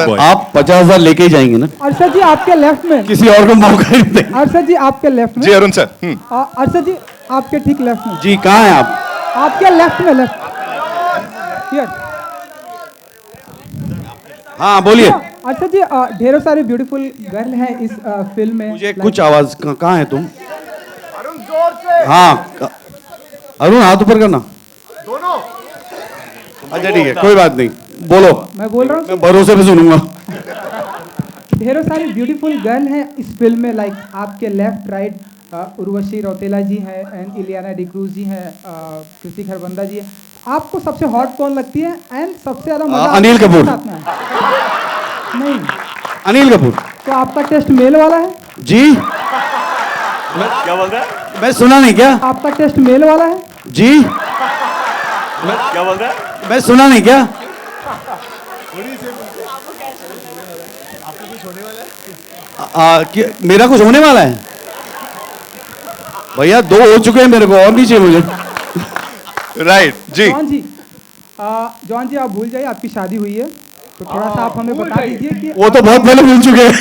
Boy. आप 50,000 लेके ही जाएंगे ना? अरशद जी आपके लेफ्ट में, किसी और को मौका नहीं देंगे। अरशद जी आपके लेफ्ट में। जी अरुण सर। अरशद जी आपके ठीक लेफ्ट में, जी कहाँ हैं आप? आपके लेफ्ट में, लेफ्ट। हाँ बोलिए। अरशद जी ढेरों सारे ब्यूटीफुल गर्ल हैं इस फिल्म में। मुझे कुछ आवाज, कहाँ है तुम? अरुण जोर से। हाँ अरुण हाथ ऊपर करना। दोनों। अच्छा ठीक है, कोई बात नहीं, बोलो। मैं बोल रहा हूँ मैं भरोसे पे सुनूंगा। ढेरों सारी ब्यूटीफुल गर्ल हैं इस फिल्म में, लाइक आपके लेफ्ट राइट उर्वशी रौतेला जी हैं एंड इलियाना डिक्रूज जी हैं, कृति खरबंदा जी हैं। आपको सबसे हॉट कौन लगती है एंड सबसे ज्यादा मजा अनिल कपूर। साथ में है? नहीं, अनिल कपूर। तो आपका टेस्ट मेल वाला है? जी क्या बोल रहा है? मैं सुना नहीं क्या? आपका टेस्ट मेल वाला है? जी क्या बोल रहा है? मैं सुना नहीं क्या? मेरा कुछ होने वाला है? भैया 2 हो चुके हैं मेरे को, और नहीं चाहिए मुझे। राइट जी। जॉन जी आप भूल जाइए आपकी शादी हुई है, तो थोड़ा सा आप हमें बता दीजिए कि वो तो बहुत पहले भूल चुके हैं।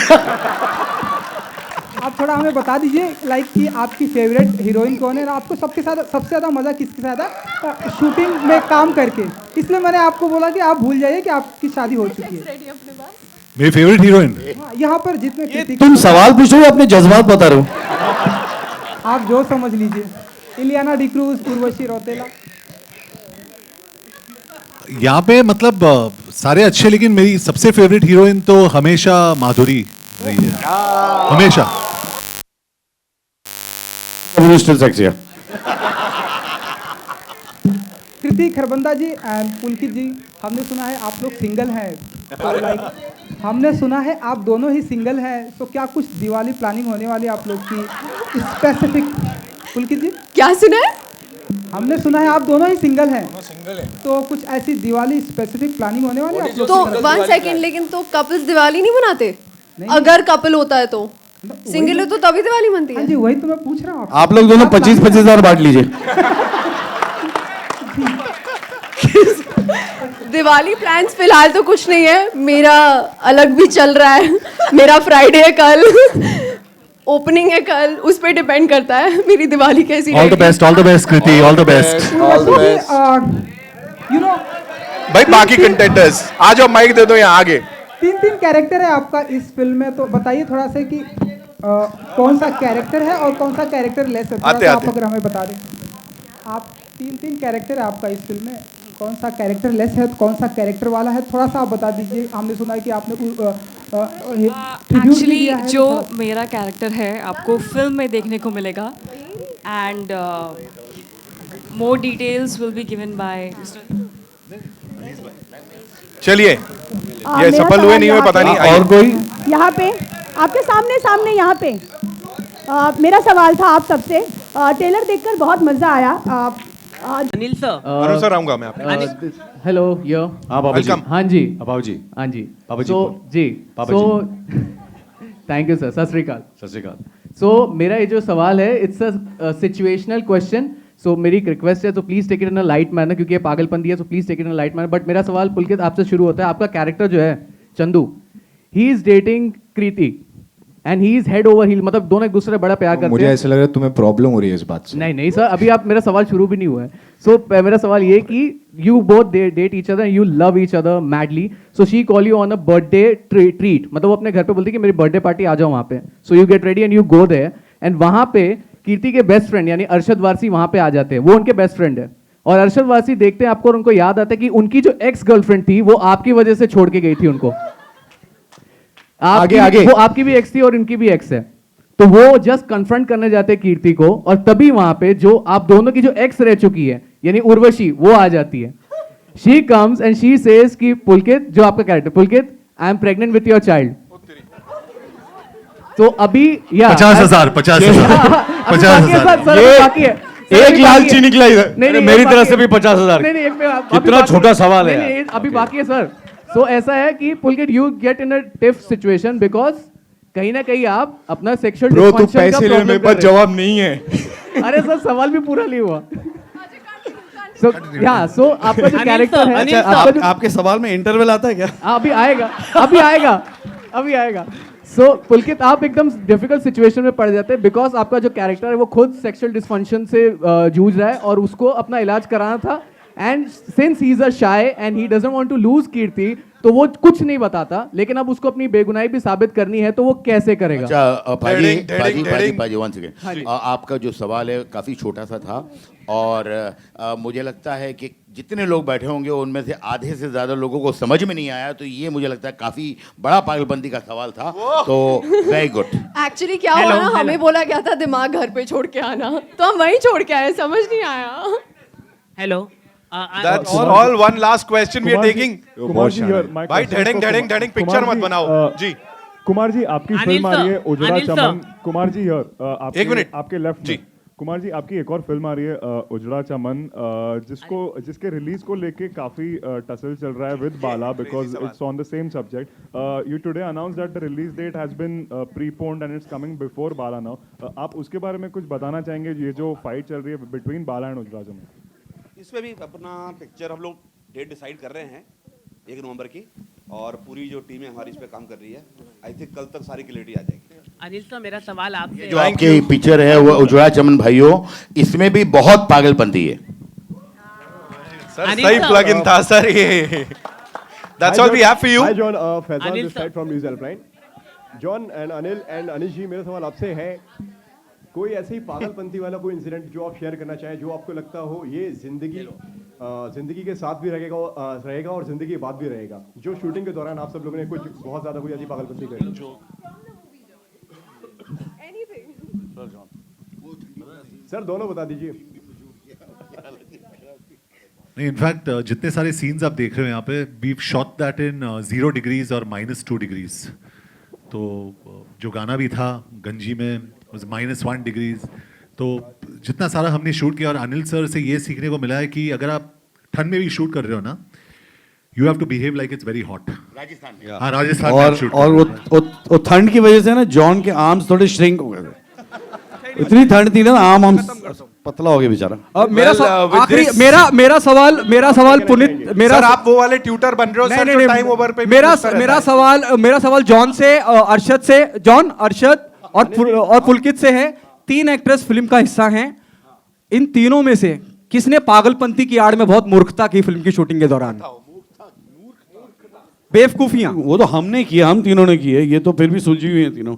आप थोड़ा हमें बता दीजिए लाइक कि आपकी फेवरेट हीरोइन कौन है और आपको सबसे ज़्यादा मज़ा किसके साथ है शूटिंग में काम करके। इसलिए मैंने आपको बोला कि आप भूल जाइए कि आपकी शादी हो चुकी है। मेरी फेवरेट हीरोइन। हाँ, यहाँ पर जितने तुम सवाल पूछो या अपने जज्बात बता रहे हो? आप जो समझ लीजिए। इलियाना डिक्रूज, उर्वशी रौतेला। यहाँ पे मतलब सारे अच्छे, लेकिन मेरी सबसे फेवरेट हीरोइन तो हमेशा माधुरी रही है, हमेशा। Communist sexy. Kriti Kharbanda ji and Pulkit ji, हमने सुना है आप लोग सिंगल हैं, तो लाइक हमने सुना है आप दोनों ही सिंगल हैं, तो क्या कुछ दिवाली प्लानिंग होने वाली आप लोग की स्पेसिफिक? पुलकित जी क्या सुना है? हमने सुना है आप दोनों ही सिंगल हैं, तो कुछ ऐसी दिवाली स्पेसिफिक प्लानिंग होने वाली है आप लोग तो की तरफ? 1 सेकेंड, लेकिन तो कपल्स दिवाली नहीं मनाते? नहीं। अगर कपल होता है तो सिंगल है तो तभी दिवाली मनती हाँ है। जी, वही तो मैं पूछ रहा हूँ आप लोग दोनों 25-25 हजार बांट लीजिए। दिवाली प्लान्स फिलहाल तो कुछ नहीं है, मेरा अलग भी चल रहा है। मेरा फ्राइडे है कल, ओपनिंग है कल, उस पर डिपेंड करता है मेरी दिवाली कैसी all the best Kriti, all the best. You know भाई बाकी कंटेंटर्स आ जाओ, माइक दे दो यहाँ आगे। 3 कैरेक्टर है आपका इस फिल्म में, तो बताइए थोड़ा सा कि कौन सा कैरेक्टर है और कौन सा कैरेक्टर लेस है, थोड़ा सा आप अगर हमें बता दें। आप 3 कैरेक्टर है आपका इस फिल्म में, कौन सा कैरेक्टर लेस है, कौन सा कैरेक्टर वाला है, थोड़ा सा आप बता दीजिए। हमने सुना है कि आपने एक्चुअली जो मेरा कैरेक्टर है आपको फिल्म में देखने को मिलेगा and more details will be given by. चलिए, ये सफल हुए नहीं हुए पता नहीं। और कोई यहाँ पे आपके सामने यहाँ पे मेरा सवाल था आप सबसे। ट्रेलर देखकर बहुत मजा आया। अनिल सर, अरुण सर आऊंगा मैं आपके। हेलो यो। हाँ बाबा जी। हाँ जी बाबा जी। हाँ जी बाबा जी। जी बाबा थैंक यू सर। सत श्री अकाल। सत श्री अकाल। सो मेरा ये जो सवाल है it's a situational question, so मेरी एक रिक्वेस्ट है, तो please take it in a light manner, क्योंकि ये पागलपंती है, so please take it in a light manner. But मेरा सवाल पुलकित आपसे शुरू होता है। आपका कैरेक्टर जो है Chandu, he is dating Kriti and he is head over heel, मतलब दोनों एक दूसरे से बड़ा प्यार करते हैं। मुझे ऐसा लग रहा है तुम्हें प्रॉब्लम हो रही है इस बात से। नहीं सर, अभी आप मेरा सवाल शुरू भी नहीं हुआ है। सो मेरा सवाल ये कि you both date each other, you love each other madly, so she call you on a birthday treat, मतलब वो अपने घर पे बोलती है कि मेरी बर्थडे पार्टी आ जाओ वहाँ पे। So you get ready and you go there, and वहाँ पे कीर्ति के बेस्ट फ्रेंड यानी अरशद वारसी वहाँ पे आ जाते हैं, वो उनके बेस्ट फ्रेंड है। और अरशद वारसी देखते हैं आपको और उनको याद आता है कि उनकी जो एक्स गर्लफ्रेंड थी वो आपकी वजह से छोड़ के गई थी उनको। आगे वो आपकी भी एक्स थी और इनकी भी एक्स है, तो वो जस्ट कन्फ्रंट करने जाते हैं कीर्ति को, और तभी वहां पे जो आप दोनों की जो एक्स रह चुकी है यानी उर्वशी, वो आ जाती है। She comes and she says कि पुलकित, जो आपका character Pulkit, I am pregnant with your child. तो अभी 50,000 बाकी है। एक लालची निकला इधर। नहीं, मेरी तरफ से भी 50,000। कितना छोटा सवाल है। नहीं, अभी बाकी है सर। सो ऐसा है कि Pulkit you get in a tiff situation because कहीं ना कहीं आप अपना सेक्सुअल ब्रो तू पैसे लेने मेरे पास जवाब नहीं है। अरे सर सवाल भी पूरा नहीं हुआ। सो सो आपका जो कैरेक्टर है, अच्छा, आपका जो आपके सवाल में इंटरवल आता है क्या? अभी आएगा। सो पुलकित, आप एकदम डिफिकल्ट सिचुएशन में पड़ जाते हैं बिकॉज आपका जो कैरेक्टर है वो खुद सेक्सुअल डिस्फंक्शन से जूझ रहा है और उसको अपना इलाज कराना था, and since he is a shy and he doesn't want to lose Kriti, तो वो कुछ नहीं बताता, लेकिन अब उसको अपनी बेगुनाही भी साबित करनी है, तो वो कैसे करेगा? अच्छा पाजी वन सेकेंड, आपका जो सवाल है काफ़ी छोटा सा था और मुझे लगता है कि जितने लोग बैठे होंगे उनमें से आधे से ज़्यादा लोगों को समझ में नहीं आया, तो ये मुझे लगता है काफ़ी बड़ा पागलपंती का सवाल था, तो वेरी गुड। एक्चुअली क्या हुआ ना, हमें बोला गया था दिमाग घर पे छोड़ के आना, तो हम वहीं छोड़ के आए, समझ नहीं आया। Hello That's all. One last question we are taking. Kumar ji, भाई धड़िंग पिक्चर मत बनाओ जी। कुमार जी, आपकी फिल्म आ रही है उजड़ा चमन। कुमार जी एक मिनट आपके लेफ्ट जी। कुमार जी, आपकी एक और फिल्म आ रही है उजड़ा चमन, जिसके रिलीज को लेके काफी टसल चल रहा है with Bala because it's on the same subject. You today announce that the release date has been preponed and it's coming before Bala now. आप उसके बारे में कुछ बताना चाहेंगे, ये जो फाइट चल रही है बिटवीन बाला एंड उजड़ा चमन? इसमें भी अपना पिक्चर हम लोग डेट डिसाइड कर रहे हैं 1 नवंबर की, और पूरी जो टीम है हमारी इस पे काम कर रही है। आई थिंक कल तक सारी क्लैरिटी आ जाएगी। अनिल सर, मेरा सवाल आपसे, जो आपकी पिक्चर है वो उजड़ा चमन भाइयों, इसमें भी बहुत पागलपंती है। सर सही प्लग इन था सर ये। That's all we have for you. Hi John, Faizan this side from News Helpline. John and Anil and Anish जी, मेरा सवाल आपसे है, कोई ऐसे ही पागलपंती वाला कोई इंसिडेंट जो आप शेयर करना चाहें, जो आपको लगता हो ये जिंदगी के साथ भी रहेगा और जिंदगी के बाद भी रहेगा, जो शूटिंग के दौरान आप सब लोगों ने कुछ बहुत ज्यादा कोई ऐसी पागलपंती करी? सर दोनों बता दीजिए। नहीं, इनफैक्ट जितने सारे सीन्स आप देख रहे हो यहाँ पे, we shot that in 0 degrees और -2 डिग्रीज। तो जो गाना भी था गंजी में was -1 डिग्रीज। तो जितना सारा हमने शूट किया, और अनिल सर से ये सीखने को मिला है कि अगर आप ठंड में भी शूट कर रहे हो ना, you have to behave like it's very hot. Rajasthan में, हाँ राजस्थान में शूट। और वो ठंड की वजह से ना जॉन के आर्म्स थोड़े श्रिंक हो गए थे। इतनी ठंड थी ना, आर्म पतला हो गया बेचारा। मेरा सवाल पुनीत, सर आप वो वाले ट्यूटर बन रहे हो सर, जो टाइम ओवर पे मेरा सवाल जॉन से, अरशद से, जॉन, अरशद और पुलकित से है। 3 एक्ट्रेस फिल्म का हिस्सा हैं, इन तीनों में से किसने पागलपंती की आड़ में बहुत मूर्खता की फिल्म की शूटिंग के दौरान? बेवकूफियां वो तो हमने किया, हम तीनों ने किए, ये तो फिर भी सुलझी हुई है तीनों।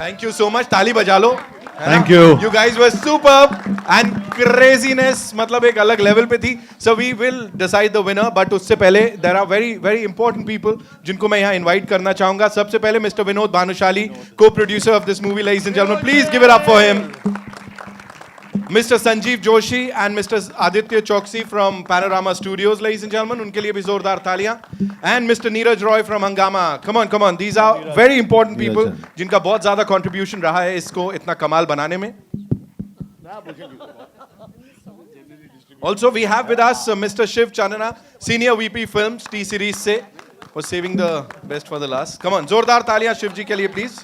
थैंक यू सो मच, ताली बजा लो। Thank you. You guys were superb and craziness मतलब एक अलग लेवल पे थी। So we will decide the winner, but उससे पहले there are very important people जिनको मैं यहाँ invite करना चाहूँगा। सबसे पहले Mr. Vinod Bhanushali, co-producer of this movie, ladies and gentlemen, please give it up for him. Mr. Sanjeev Joshi and Mr. Aditya Choksi from Panorama Studios, ladies and gentlemen, उनके लिए भी जोरदार तालियां। And Mr. Neeraj Roy from Hungama. Come on, these are very important people जिनका बहुत ज़्यादा contribution रहा है इसको इतना कमाल बनाने में। Also we have with us Mr. Shiv Chanana, Senior VP Films, T Series से, for saving the best for the last. Come on, जोरदार तालियां शिव जी के लिए please.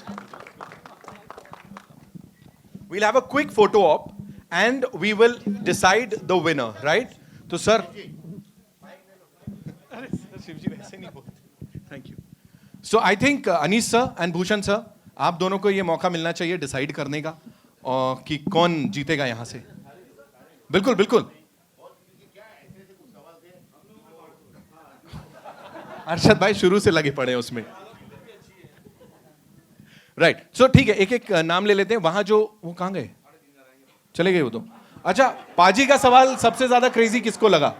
We'll have a quick photo op and we will decide the winner, right? तो sir, Shiv जी वैसे नहीं बोलते। Thank you. So I think Anish sir and Bhushan sir, आप दोनों को ये मौका मिलना चाहिए डिसाइड करने का कि कौन जीतेगा यहाँ से। बिल्कुल। अरशद भाई शुरू से लगे पड़े हैं उसमें। राइट, सो ठीक है, एक नाम ले लेते हैं। वहां जो वो कहां गए, चले गए वो तो। अच्छा, पाजी का सवाल सबसे ज्यादा क्रेजी किसको लगा?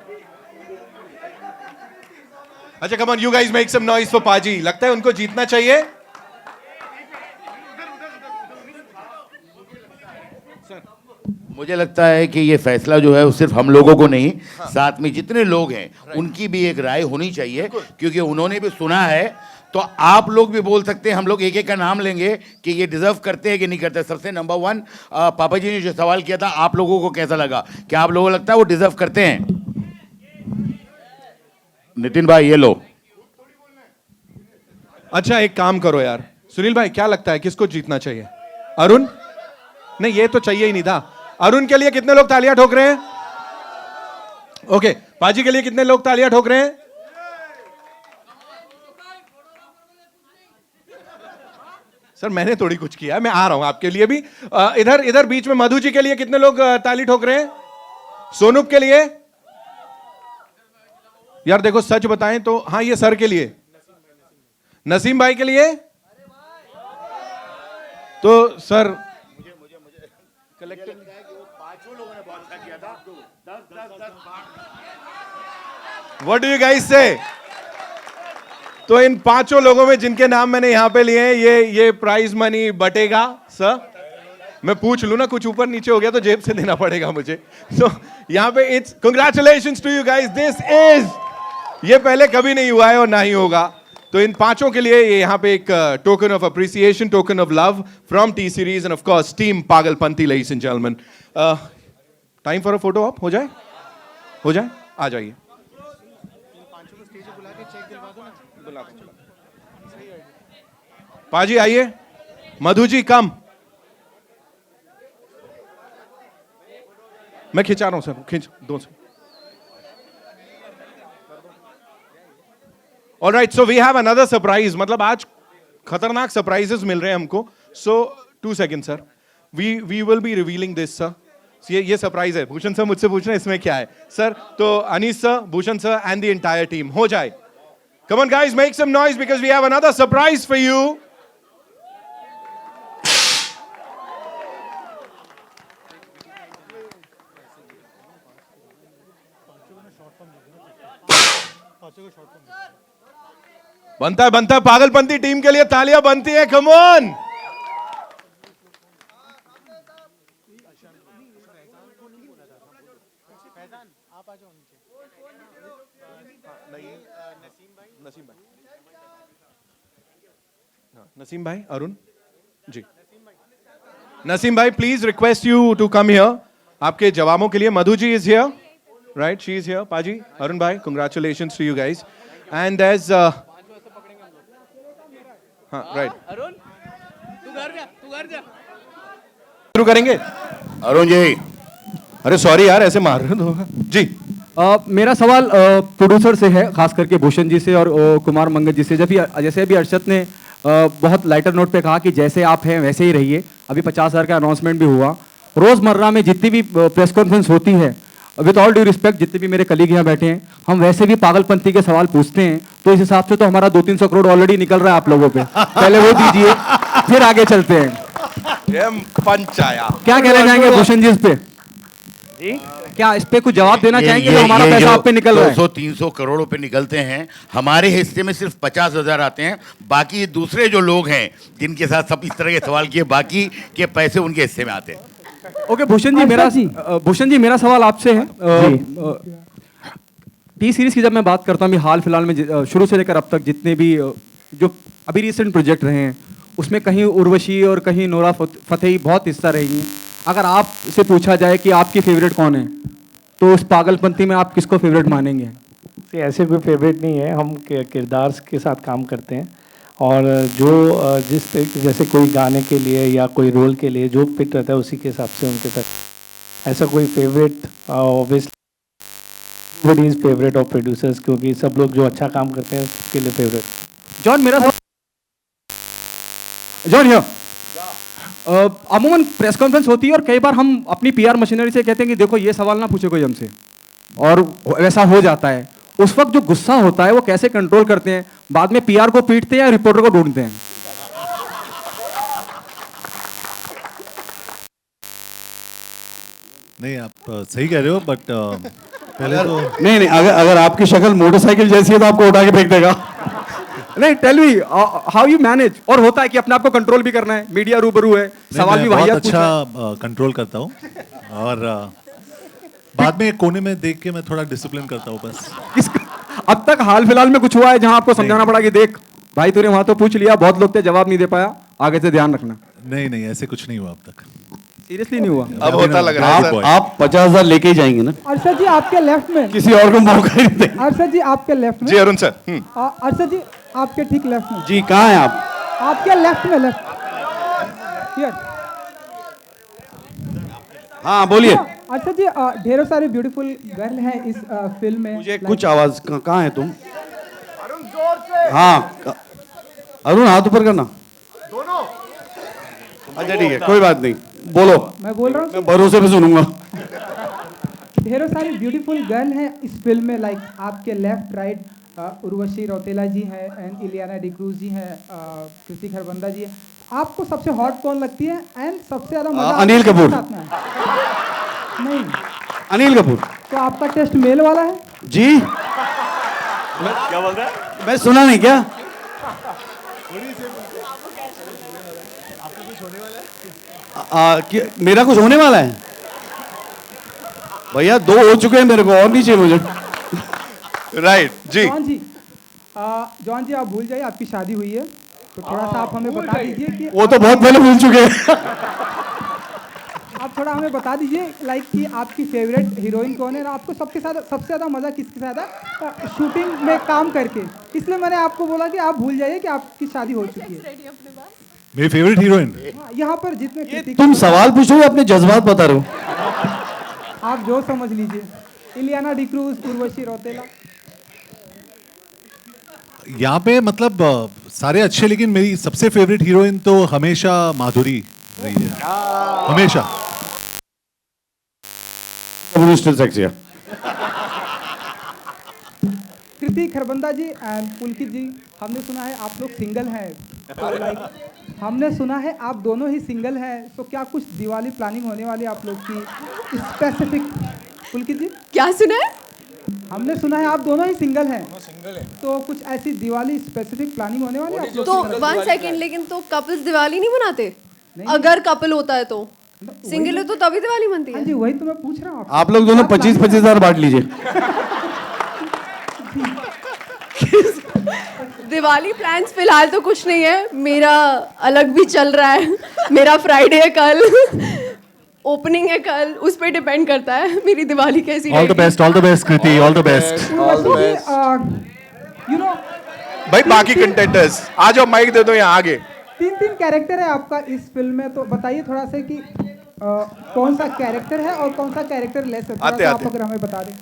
अच्छा, come on you guys make some noise for paaji. लगता है उनको जीतना चाहिए। मुझे लगता है कि ये फैसला जो है वो सिर्फ हम लोगों को नहीं, साथ में जितने लोग हैं उनकी भी एक राय होनी चाहिए, क्योंकि उन्होंने भी सुना है। तो आप लोग भी बोल सकते हैं, हम लोग एक का नाम लेंगे कि ये डिजर्व करते हैं कि नहीं करते। सबसे नंबर 1, पापा जी ने जो सवाल किया था, आप लोगों को कैसा लगा? क्या आप लोगों को लगता है वो डिजर्व करते हैं? नितिन भाई ये लो। अच्छा, एक काम करो यार, सुनील भाई क्या लगता है किसको जीतना चाहिए? अरुण? नहीं, ये तो चाहिए ही नहीं था। अरुण के लिए कितने लोग तालियां ठोक रहे हैं? ओके, पाजी के लिए कितने लोग तालियां ठोक रहे हैं? सर मैंने थोड़ी कुछ किया है, मैं आ रहा हूं आपके लिए भी। इधर इधर बीच में मधु जी के लिए कितने लोग ताली ठोक रहे हैं? सोनूप के लिए? यार देखो सच बताएं तो हाँ, ये सर के लिए। नसीम भाई के लिए? तो sir what do you guys से? तो इन 5 लोगों में जिनके नाम मैंने यहां पे लिए हैं, ये प्राइज मनी बटेगा सर? मैं पूछ लूं ना, कुछ ऊपर नीचे हो गया तो जेब से देना पड़ेगा मुझे। तो यहां पे it's congratulations to you guys, this is, ये पहले कभी नहीं हुआ है और ना ही होगा। तो इन 5 के लिए ये यहाँ पे एक token of appreciation, token of love from T Series and of course team Pagalpanti, ladies and gentleman. Time for a photo op हो जाए? हो जाए? आ जाइए। पाजी आइए, मधु जी कम। मैं खिंचा रहा हूं सर, खींच दो से। All right, so we have another surprise. मतलब आज खतरनाक सरप्राइजेस मिल रहे हैं हमको. So 2 seconds sir. We will be revealing this sir. ये सरप्राइज है. भूषण सर मुझसे पूछ रहे हैं इसमें क्या है सर. तो Anees sir, Bhushan sir and the entire team हो जाए. Come on guys, make some noise because we have another surprise for you. बनता है पागलपंती टीम के लिए तालियां बनती है. Come on. नसीम भाई, अरुण जी. नसीम भाई please request you to come here. आपके जवाबों के लिए Madhu ji is here, right? She is here. पाजी, अरुण भाई, congratulations to you guys. And as हाँ राइट. अरुण तू घर जा. शुरू करेंगे. अरुण जी, अरे सॉरी यार, ऐसे मार रहे हो जी. मेरा सवाल प्रोड्यूसर से है, खास करके भूषण जी से और कुमार मंगत जी से. जैसे अभी अर्शद ने बहुत लाइटर नोट पे कहा कि जैसे आप हैं वैसे ही रहिए. अभी 50,000 का अनाउंसमेंट भी हुआ. रोजमर्रा में जितनी भी प्रेस कॉन्फ्रेंस होती है, विद ऑल ड्यू रिस्पेक्ट, जितने भी मेरे कलीग यहाँ बैठे हैं, हम वैसे भी पागलपंती के सवाल पूछते हैं. तो इस हिसाब से तो हमारा 200-300 करोड़ ऑलरेडी निकल रहा है आप लोगों पे. पहले वो दीजिए, फिर आगे चलते हैं. पंचाया क्या कहना चाहेंगे भूषण जी इस पे? जी क्या इस पे कुछ जवाब देना चाहेंगे? तो हमारा पैसा आप पे निकल रहा है. 200-300 करोड़ रुपए निकलते हैं, हमारे हिस्से में सिर्फ 50,000 आते हैं. बाकी दूसरे जो लोग हैं जिनके साथ सब इस तरह के सवाल किए, बाकी के पैसे उनके हिस्से में आते हैं. ओके भूषण जी, मेरा सवाल आपसे है. टी सीरीज की जब मैं बात करता हूँ, हाल फिलहाल में शुरू से लेकर अब तक जितने भी जो अभी रिसेंट प्रोजेक्ट रहे हैं, उसमें कहीं उर्वशी और कहीं नोरा फतेही बहुत हिस्सा रही हैं. अगर आपसे पूछा जाए कि आपकी फेवरेट कौन है, तो उस पागलपंती में आप किसको फेवरेट मानेंगे? ऐसे कोई फेवरेट नहीं है. हम किरदार के साथ काम करते हैं और जो जैसे कोई गाने के लिए या कोई रोल के लिए जो फिट रहता है उसी के हिसाब से उनके साथ. ऐसा कोई favourite obviously is favourite of producers, क्योंकि सब लोग जो अच्छा काम करते हैं उसके लिए फेवरेट. जॉन अमूमन प्रेस कॉन्फ्रेंस होती है और कई बार हम अपनी पीआर मशीनरी से कहते हैं कि देखो ये सवाल ना पूछे कोई हमसे, और वैसा हो जाता है. उस वक्त जो गुस्सा होता है वो कैसे कंट्रोल करते हैं? बाद में पीआर को पीटते हैं या रिपोर्टर को ढूंढते हैं? नहीं, आप सही कह रहे हो, बट पहले तो नहीं, अगर आपकी शक्ल मोटरसाइकिल जैसी है तो आपको उठा के फेंक देगा. नहीं, tell me how you manage. और होता है कि अपने आप को कंट्रोल भी करना है, मीडिया रूबरू है, सवाल भी बहुत वाहियात पूछना है. अच्छा कंट्रोल करता हूँ, और बाद में एक कोने में देख के मैं थोड़ा डिसिप्लिन करता हूँ बस. अब तक हाल फिलहाल में कुछ हुआ है जहां आपको समझाना पड़ा कि देख भाई तूने वहां तो पूछ लिया, बहुत लोग थे जवाब नहीं दे पाया, आगे से ध्यान रखना? नहीं, ऐसे कुछ नहीं हुआ अब तक. सीरियसली नहीं हुआ? अब होता लग रहा है. आप 50,000 लेके ही जाएंगे ना? अर्षद जी आपके लेफ्ट में, किसी और को मौका नहीं देंगे. अर्षद जी आपके लेफ्ट में. जी अरुण सर. अर्षद जी आपके ठीक लेफ्ट में. जी कहाँ हैं आप? आपके लेफ्ट में, लेफ्ट. हाँ बोलिए। अच्छा जी, ढेरों सारी ब्यूटीफुल गर्ल हैं इस फिल्म में। मुझे कुछ आवाज कहाँ है तुम? हाँ अरुण हाथ ऊपर करना। अच्छा ठीक है, कोई बात नहीं, बोलो। मैं बोल रहा हूँ मैं भरोसे पे सुनूंगा। ढेरों सारी ब्यूटीफुल गर्ल हैं इस फिल्म में, लाइक आपके लेफ्ट राइट उर्वशी रौतेला जी हैं एंड इलियाना डिक्रूज जी हैं, कृति खरबंदा जी हैं। आपको सबसे हॉट कौन लगती है एंड सबसे ज्यादा मजा अनिल कपूर। साथ में है? नहीं, अनिल कपूर। तो आपका टेस्ट मेल वाला है? जी क्या बोल रहा है? मैं सुना नहीं क्या? मेरा कुछ होने वाला है? भैया 2 हो चुके हैं मेरे को, और नहीं चाहिए मुझे। राइट जी। जॉन जी आप भूल जाइए आपकी शादी हुई है, तो थोड़ा सा आप हमें बता दीजिए कि वो तो बहुत पहले भूल चुके हैं। आप थोड़ा हमें बता दीजिए लाइक कि आपकी फेवरेट हीरोइन कौन है और आपको सबसे ज़्यादा मज़ा किसके साथ है शूटिंग में काम करके। इसलिए मैंने आपको बोला कि आप भूल जाइए कि आपकी शादी हो चुकी है। मेरी फेवरेट हीरोइन? हाँ, यहाँ पर जितने तुम सवाल पूछो, अपने जज्बात बता रहे हो। आप जो समझ लीजिए। इलियाना डिक्रूज, उर्वशी रौतेला। यहाँ पे मतलब सारे अच्छे, लेकिन मेरी सबसे फेवरेट हीरोइन तो हमेशा माधुरी रही है, हमेशा। कृति खरबंदा जी एंड पुलकित जी, हमने सुना है आप लोग सिंगल हैं, तो लाइक हमने सुना है आप दोनों ही सिंगल हैं, तो क्या कुछ दिवाली प्लानिंग होने वाली है आप लोग की स्पेसिफिक? पुलकित जी क्या सुना है? हमने सुना है आप दोनों ही सिंगल हैं, तो कुछ ऐसी दिवाली स्पेसिफिक प्लानिंग होने वाली है आप लोग? तो 1 सेकेंड, लेकिन तो कपल्स दिवाली नहीं मनाते? अगर कपल होता है तो सिंगल है तो तभी दिवाली मनती है। हाँ जी, वही तो मैं पूछ रहा हूँ। आप लोग दोनों 25-25 हजार बांट लीजिए। दिवाली प्लान्स फिलहाल तो कुछ नहीं है, मेरा अलग भी चल रहा है। मेरा फ्राइडे है कल, ओपनिंग है कल, उस पर डिपेंड करता है मेरी दिवाली कैसी all the best Kriti, all the best. You know भाई बाकी कंटेंटर्स आ जाओ, माइक दे दो यहाँ आगे। 3 कैरेक्टर है आपका इस फिल्म में, तो बताइए थोड़ा सा कि कौन सा कैरेक्टर है और कौन सा कैरेक्टर लेस है, थोड़ा सा आप अगर हमें बता दें।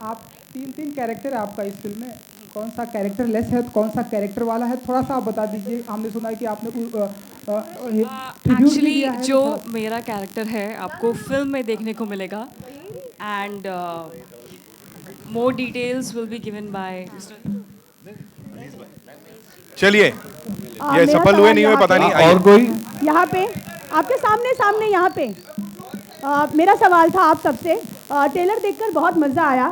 आप 3 कैरेक्टर है आपका इस फिल्म में, कौन सा कैरेक्टर लेस है, कौन सा कैरेक्टर वाला है, थोड़ा सा आप बता दीजिए। हमने सुना है कि आपने एक्चुअली जो मेरा कैरेक्टर है आपको फिल्म में देखने को मिलेगा and more details will be given by. चलिए ये सफल हुए नहीं हुए पता नहीं। और कोई यहाँ पे आपके सामने यहाँ पे मेरा सवाल था आप सबसे। ट्रेलर देखकर बहुत मज़ा आया।